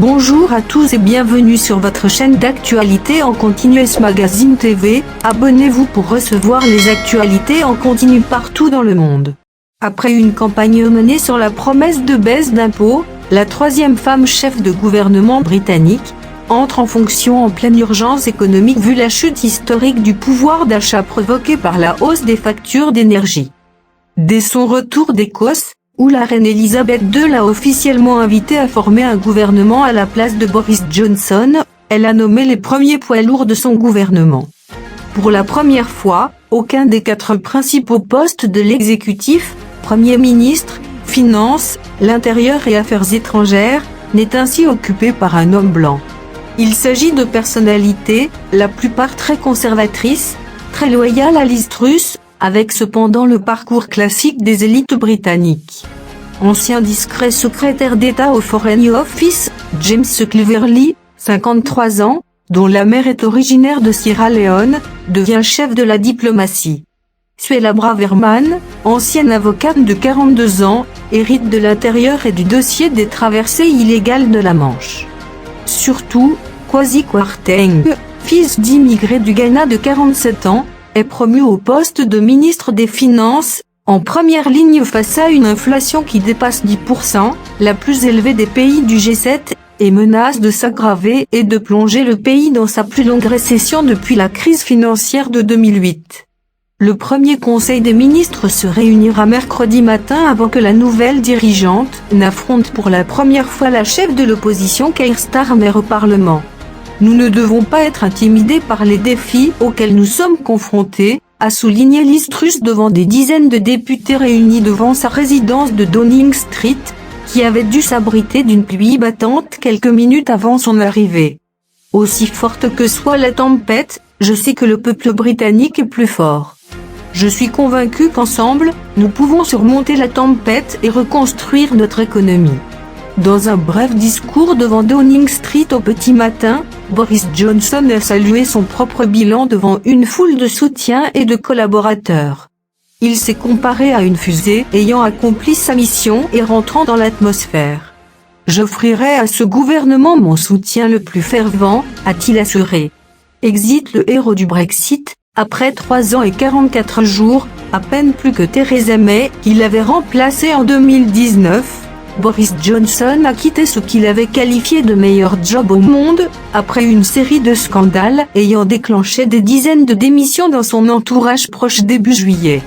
Bonjour à tous et bienvenue sur votre chaîne d'actualité en continu S Magazine TV. Abonnez-vous pour recevoir les actualités en continu partout dans le monde. Après une campagne menée sur la promesse de baisse d'impôts, la troisième femme chef de gouvernement britannique entre en fonction en pleine urgence économique vu la chute historique du pouvoir d'achat provoquée par la hausse des factures d'énergie. Dès son retour d'Écosse, où la reine Elisabeth II l'a officiellement invitée à former un gouvernement à la place de Boris Johnson, elle a nommé les premiers poids lourds de son gouvernement. Pour la première fois, aucun des 4 principaux postes de l'exécutif, Premier ministre, Finances, l'Intérieur et Affaires étrangères, n'est ainsi occupé par un homme blanc. Il s'agit de personnalités, la plupart très conservatrices, très loyales à Liz Truss, avec cependant le parcours classique des élites britanniques. Ancien discret secrétaire d'État au Foreign Office, James Cleverly, 53 ans, dont la mère est originaire de Sierra Leone, devient chef de la diplomatie. Suella Braverman, ancienne avocate de 42 ans, hérite de l'intérieur et du dossier des traversées illégales de la Manche. Surtout, Kwasi Kwarteng, fils d'immigrés du Ghana de 47 ans, est promu au poste de ministre des Finances, en première ligne face à une inflation qui dépasse 10%, la plus élevée des pays du G7, et menace de s'aggraver et de plonger le pays dans sa plus longue récession depuis la crise financière de 2008. Le premier conseil des ministres se réunira mercredi matin avant que la nouvelle dirigeante n'affronte pour la première fois la chef de l'opposition Keir Starmer au Parlement. Nous ne devons pas être intimidés par les défis auxquels nous sommes confrontés, a souligné Liz Truss devant des dizaines de députés réunis devant sa résidence de Downing Street, qui avait dû s'abriter d'une pluie battante quelques minutes avant son arrivée. Aussi forte que soit la tempête, je sais que le peuple britannique est plus fort. Je suis convaincu qu'ensemble, nous pouvons surmonter la tempête et reconstruire notre économie. Dans un bref discours devant Downing Street au petit matin, Boris Johnson a salué son propre bilan devant une foule de soutiens et de collaborateurs. Il s'est comparé à une fusée ayant accompli sa mission et rentrant dans l'atmosphère. J'offrirai à ce gouvernement mon soutien le plus fervent, a-t-il assuré. Exit le héros du Brexit, après 3 ans et 44 jours, à peine plus que Theresa May, qu'il avait remplacé en 2019. Boris Johnson a quitté ce qu'il avait qualifié de meilleur job au monde, après une série de scandales ayant déclenché des dizaines de démissions dans son entourage proche début juillet.